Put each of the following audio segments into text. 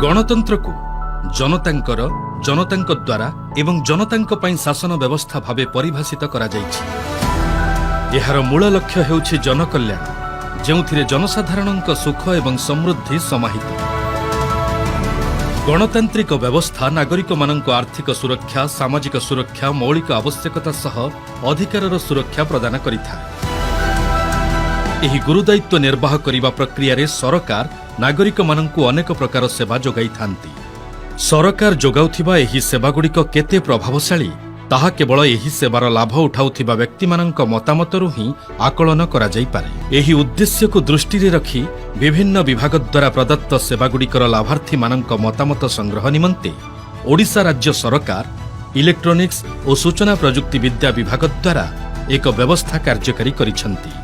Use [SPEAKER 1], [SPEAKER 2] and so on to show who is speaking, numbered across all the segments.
[SPEAKER 1] गणतंत्र को जनतांकर जनतांक द्वारा एवं जनतांक पई शासन व्यवस्था भावे परिभाषित करा जाइछि। एहार मूल लक्ष्य हेउछि जनकल्याण, जेउथिरे जनसाधारणक सुख एवं समृद्धि समाहित। गणतांत्रिक व्यवस्था नागरिक मानक आर्थिक सुरक्षा, सामाजिक सुरक्षा, मौलिक आवश्यकता सह अधिकारर सुरक्षा प्रदान करिथाय। एही गुरुदायित्व निर्वाह करिबा प्रक्रिया रे सरकार नागरिक मानकु अनेक प्रकार सेवा जोगाई थांती। सरकार जोगाउथिबा एही सेवागुड़िक केते प्रभावशाली ताहा केवल एही सेवार लाभ उठाउथिबा व्यक्तिमानंक मतामतरु ही आकलन करा जाई पारे। एही उद्देश्य को दृष्टि रे रखी विभिन्न विभाग द्वारा प्रदत्त सेवागुड़िकर लाभार्थी मानंक मतामत संग्रह निमंते ओडिशा राज्य सरकार इलेक्ट्रोनिक्स और सूचना प्रजुक्ति विद्या विभाग द्वारा एक व्यवस्था कार्यकारी करिसंती।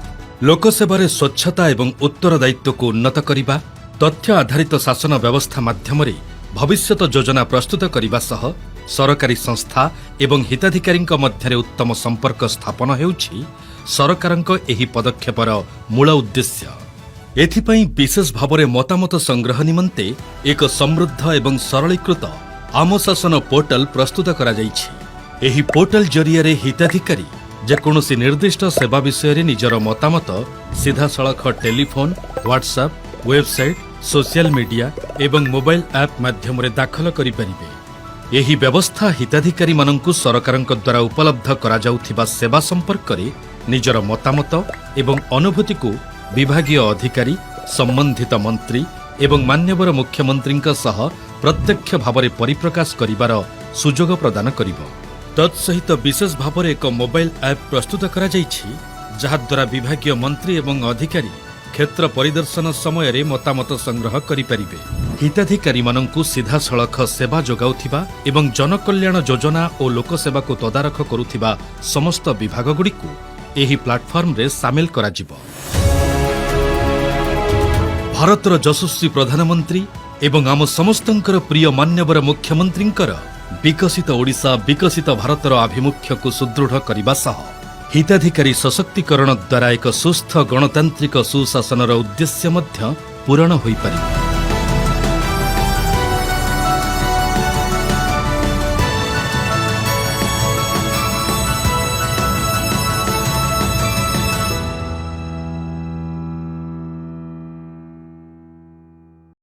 [SPEAKER 1] लोकसेवारे स्वच्छता एवं उत्तरदायित्व को उन्नत करिबा, तथ्य आधारित शासन व्यवस्था माध्यमरे भविष्यत योजना प्रस्तुत करिबा सह सरकारी संस्था एवं हिताधिकारींक मध्यरे उत्तम संपर्क स्थापन हेउछि सरकारंक एही पदक्षेपर मूल उद्देश्य। एथिपई विशेष भावरे मतामत संग्रह निमंते एक समृद्ध एवं सरलीकृत आम शासन पोर्टल प्रस्तुत करा जाइछि। एही पोर्टल जरिया हिताधिकारी जेकोसी निर्दिष्ट सेवा विषय निजर मतामत सीधासलख telephone, WhatsApp, website, social media एवं मोबाइल ऐप माध्यम दाखल करिपारिबे। एही व्यवस्था हिताधिकारी मानंकु सरकारंक द्वारा उपलब्ध करा जाउथिबा सेवा संपर्क रे निजर मतामत एवं अनुभूति को विभागीय अधिकारी, संबंधित मंत्री एवं मान्यवर मुख्यमंत्रींक सह प्रत्यक्ष भावरे परिप्रकाश करिबार सुजोग प्रदान करिबो। तत्सहित विशेष भावरे एक मोबाइल ऐप प्रस्तुत करा जाइछि, जहा द्वारा विभागीय मंत्री एवं अधिकारी क्षेत्र परिदर्शन समय रे मतामत संग्रह करिपारिबे। हिताधिकारी मानंकु सीधासलख सेवा जोगाउथिबा एवं जनकल्याण योजना और लोकसेवा को तदारख करुथिबा समस्त विभागगुड़िकु एही प्लाटफर्म रे सामिल कराजिबो। भारतर यशस्वी प्रधानमंत्री एवं आम समस्तंकर प्रिय मान्यवर मुख्यमंत्रींकर विकसित ओडिशा विकसित भारतर आभिमुख्य को सुदृढ़ करिबा सह हिताधिकारी सशक्तिकरण द्वारा एक सुस्थ गणतांत्रिक सुशासनर उद्देश्य मध्य पूरण होई पारिबो।